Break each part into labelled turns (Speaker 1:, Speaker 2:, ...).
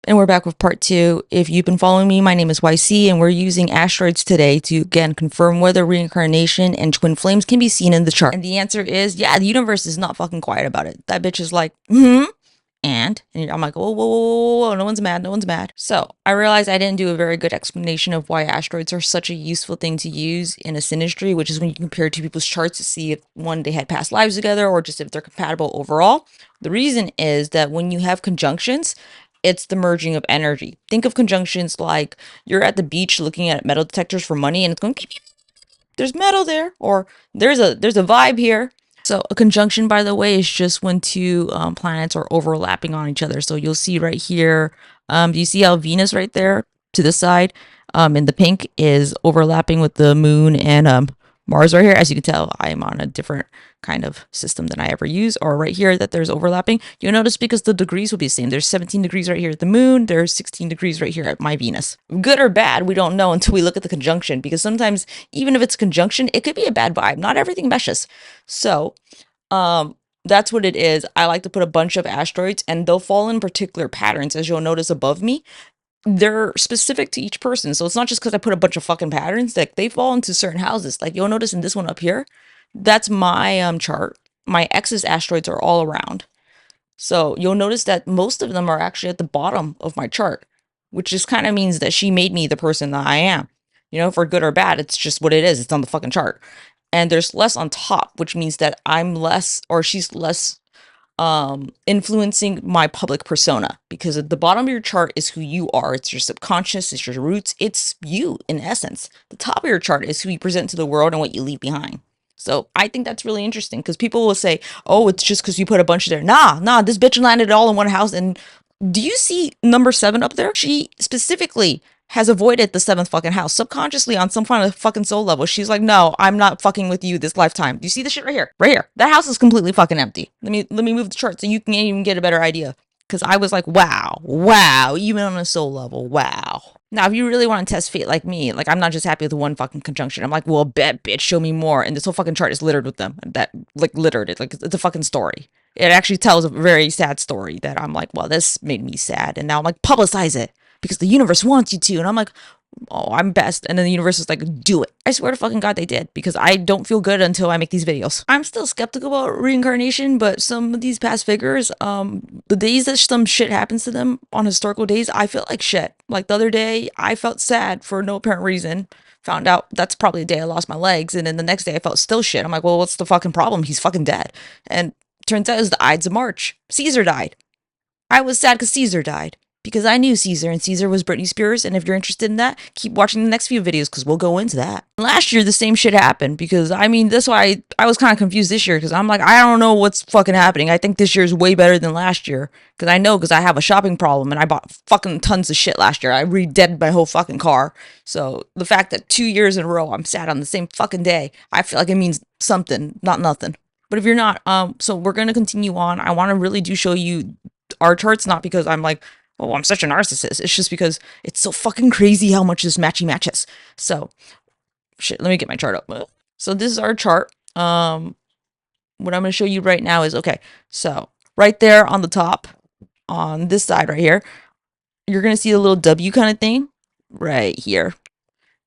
Speaker 1: And we're back with part two. If you've been following me, my name is YC, and we're using asteroids today to again confirm whether reincarnation and twin flames can be seen in the chart. And the answer is, yeah, the universe is not fucking quiet about it. That bitch is like, and I'm like, whoa, whoa, whoa, whoa, whoa, no one's mad, no one's mad. So I realized I didn't do a very good explanation of why asteroids are such a useful thing to use in a synastry, which is when you compare two people's charts to see if one, they had past lives together, or just if they're compatible overall. The reason is that when you have conjunctions, it's the merging of energy. Think of conjunctions like you're at the beach looking at metal detectors for money, and it's going, beep, beep, there's metal there, or there's a vibe here. So a conjunction, by the way, is just when two planets are overlapping on each other. So you'll see right here, do you see how Venus right there to the side in the pink is overlapping with the moon and Mars right here? As you can tell, I am on a different kind of system than I ever use. Or right here that there's overlapping. You'll notice because the degrees will be the same. There's 17 degrees right here at the moon. There's 16 degrees right here at my Venus. Good or bad, we don't know until we look at the conjunction, because sometimes even if it's conjunction, it could be a bad vibe. Not everything meshes. So that's what it is. I like to put a bunch of asteroids, and they'll fall in particular patterns, as you'll notice above me. They're specific to each person. So it's not just because I put a bunch of fucking patterns, like they fall into certain houses. Like you'll notice in this one up here, that's my chart. My ex's asteroids are all around. So you'll notice that most of them are actually at the bottom of my chart, which just kind of means that she made me the person that I am. You know, for good or bad, it's just what it is. It's on the fucking chart. And there's less on top, which means that I'm less, or she's less influencing my public persona, because at the bottom of your chart is who you are. It's your subconscious, it's your roots, it's you in essence. The top of your chart is who you present to the world and what you leave behind. So I think that's really interesting, because people will say, oh, it's just because you put a bunch there. Nah, this bitch landed it all in one house. And do you see number 7 up there? She specifically has avoided the 7th fucking house subconsciously on some kind of fucking soul level. She's like, no, I'm not fucking with you this lifetime. Do you see this shit right here? Right here. That house is completely fucking empty. Let me move the chart so you can even get a better idea. Because I was like, wow, even on a soul level, wow. Now, if you really want to test fate like me, like I'm not just happy with one fucking conjunction. I'm like, well, bet, bitch, show me more. And this whole fucking chart is littered with them. That, like, littered it. Like, it's a fucking story. It actually tells a very sad story that I'm like, well, this made me sad. And now I'm like, publicize it, because the universe wants you to. And I'm like, oh, I'm best. And then the universe is like, do it. I swear to fucking God they did, because I don't feel good until I make these videos. I'm still skeptical about reincarnation, but some of these past figures, the days that some shit happens to them on historical days, I feel like shit. Like the other day, I felt sad for no apparent reason. Found out that's probably the day I lost my legs. And then the next day I felt still shit. I'm like, well, what's the fucking problem? He's fucking dead. And turns out it was the Ides of March. Caesar died. I was sad because Caesar died, because I knew Caesar, and Caesar was Britney Spears. And if you're interested in that, keep watching the next few videos, because we'll go into that. Last year, the same shit happened, because I mean, that's why I was kind of confused this year, because I'm like, I don't know what's fucking happening. I think this year is way better than last year, because I have a shopping problem, and I bought fucking tons of shit last year. I redid my whole fucking car. So the fact that 2 years in a row I'm sad on the same fucking day, I feel like it means something, not nothing. But if you're not, so we're gonna continue on. I want to really do show you our charts, not because I'm like, oh, I'm such a narcissist. It's just because it's so fucking crazy how much this matches. So, shit, let me get my chart up. So this is our chart. What I'm going to show you right now is, okay, so right there on the top, on this side right here, you're going to see a little W kind of thing right here.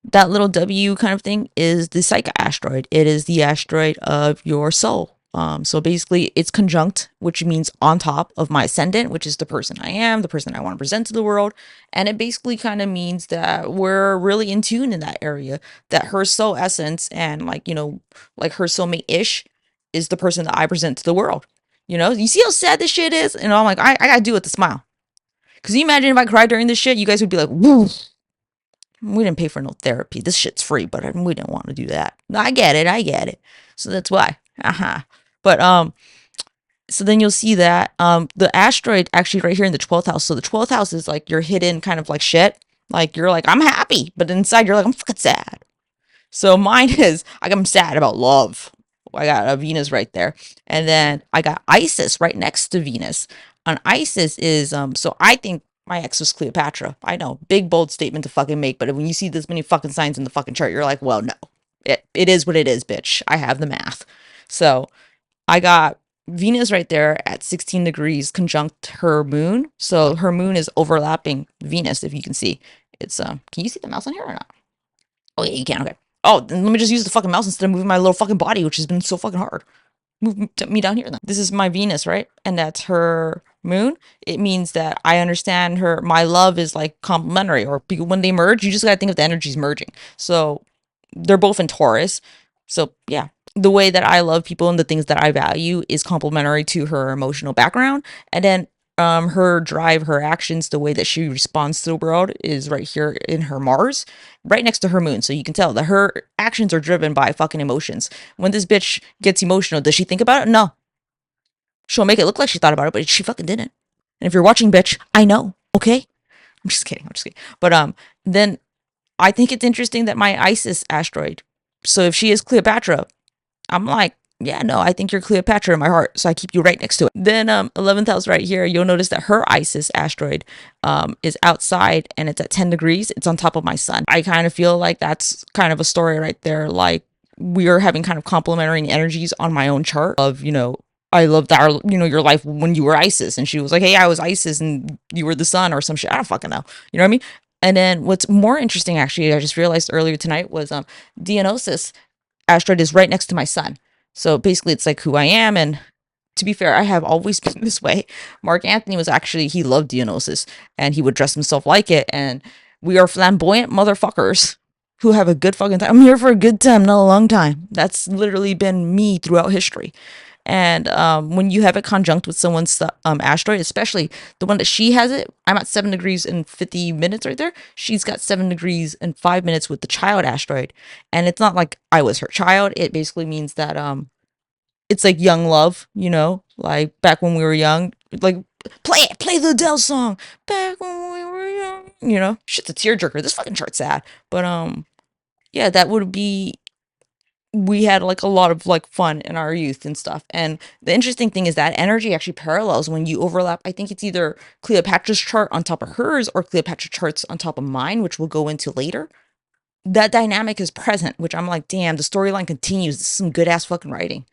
Speaker 1: That little W kind of thing is the Psyche asteroid. It is the asteroid of your soul. So basically it's conjunct, which means on top of my ascendant, which is the person I am, the person I want to present to the world. And it basically kind of means that we're really in tune in that area, that her soul essence and like, you know, like her soulmate-ish is the person that I present to the world. You know, you see how sad this shit is? And I'm like, I gotta do it with a smile. Because you imagine if I cried during this shit, you guys would be like, woo. We didn't pay for no therapy. This shit's free, but we didn't want to do that. I get it. So that's why. But so then you'll see that the asteroid actually right here in the 12th house. So the 12th house is like your hidden kind of like shit. Like you're like, I'm happy, but inside you're like, I'm fucking sad. So mine is like, I'm sad about love. I got a Venus right there. And then I got Isis right next to Venus. And Isis is so I think my ex was Cleopatra. I know, big bold statement to fucking make, but when you see this many fucking signs in the fucking chart, you're like, well, no. It is what it is, bitch. I have the math. So I got Venus right there at 16 degrees conjunct her moon. So her moon is overlapping Venus, if you can see. It's can you see the mouse on here or not? Oh yeah, you can. Okay. Oh, then let me just use the fucking mouse instead of moving my little fucking body, which has been so fucking hard. Move me down here then. This is my Venus, right? And that's her moon. It means that I understand her. My love is like complementary, or when they merge, you just gotta think of the energies merging. So they're both in Taurus. So yeah, the way that I love people and the things that I value is complementary to her emotional background. And then her drive, her actions, the way that she responds to the world is right here in her Mars, right next to her moon. So you can tell that her actions are driven by fucking emotions. When this bitch gets emotional, does she think about it? No. She'll make it look like she thought about it, but she fucking didn't. And if you're watching, bitch, I know, okay? I'm just kidding. I'm just kidding. But then I think it's interesting that my Isis asteroid. So if she is Cleopatra, I'm like, yeah, no, I think you're Cleopatra in my heart. So I keep you right next to it. Then 11th house right here, you'll notice that her Isis asteroid is outside and it's at 10 degrees. It's on top of my sun. I kind of feel like that's kind of a story right there. Like we are having kind of complementary energies on my own chart of, I loved our, your life when you were Isis. And she was like, hey, I was Isis and you were the sun or some shit. I don't fucking know. You know what I mean? And then what's more interesting, actually, I just realized earlier tonight was Dionysus asteroid is right next to my sun. So basically, it's like who I am. And to be fair, I have always been this way. Mark Anthony was actually, he loved Dionysus and he would dress himself like it. And we are flamboyant motherfuckers who have a good fucking time. I'm here for a good time, not a long time. That's literally been me throughout history. And when you have it conjunct with someone's asteroid, especially the one that she has it, I'm at 7 degrees and 50 minutes right there. She's got 7 degrees and 5 minutes with the child asteroid. And it's not like I was her child. It basically means that it's like young love, like back when we were young. Like, play the Adele song. Back when we were young. Shit's a tearjerker. This fucking chart's sad. But yeah, that would be, we had like a lot of like fun in our youth and stuff. And the interesting thing is that energy actually parallels when you overlap. I think it's either Cleopatra's chart on top of hers or Cleopatra's charts on top of mine, which we'll go into later. That dynamic is present, which I'm like, damn, the storyline continues. This is some good ass fucking writing.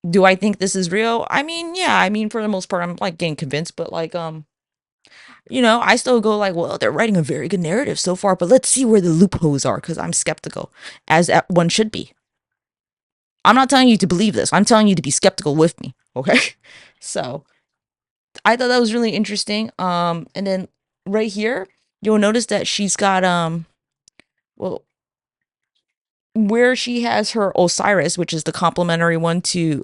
Speaker 1: Do I think this is real? I mean, yeah, for the most part, I'm like getting convinced, but like, I still go like, well, they're writing a very good narrative so far, but let's see where the loopholes are, because I'm skeptical, as one should be. I'm not telling you to believe this. I'm telling you to be skeptical with me. Okay. So I thought that was really interesting. And then right here, you'll notice that she's got, well, where she has her Osiris, which is the complementary one to,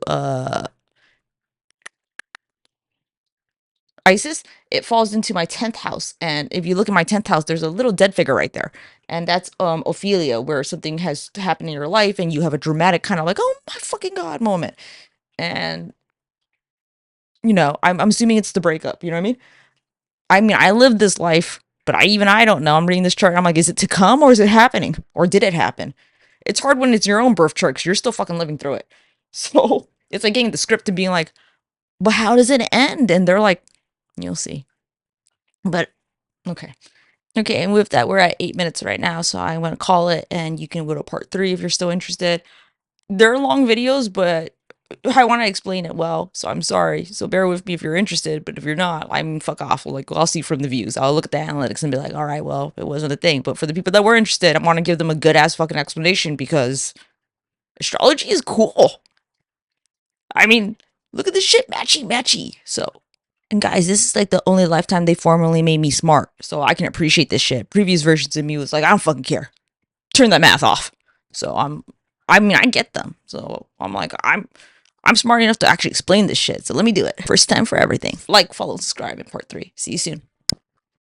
Speaker 1: Isis, it falls into my 10th house. And if you look at my 10th house, there's a little dead figure right there. And that's Ophelia, where something has happened in your life and you have a dramatic kind of like, oh my fucking God moment. And I'm assuming it's the breakup. You know what I mean? I lived this life, but I don't know. I'm reading this chart. And I'm like, is it to come or is it happening? Or did it happen? It's hard when it's your own birth chart because you're still fucking living through it. So it's like getting the script and being like, but how does it end? And they're like, you'll see. But okay. Okay, and with that, we're at 8 minutes right now. So I'm going to call it and you can go to part 3 if you're still interested. They're long videos, but I want to explain it well, so I'm sorry. So bear with me if you're interested, but if you're not, fuck off. Like, I'll see from the views. I'll look at the analytics and be like, all right, well, it wasn't a thing. But for the people that were interested, I want to give them a good ass fucking explanation because astrology is cool. Look at this shit, matchy. So, and guys, this is like the only lifetime they formally made me smart, so I can appreciate this shit. Previous versions of me was like, I don't fucking care. Turn that math off. So I get them. So I'm like, I'm smart enough to actually explain this shit. So let me do it. First time for everything. Like, follow, subscribe in part 3. See you soon.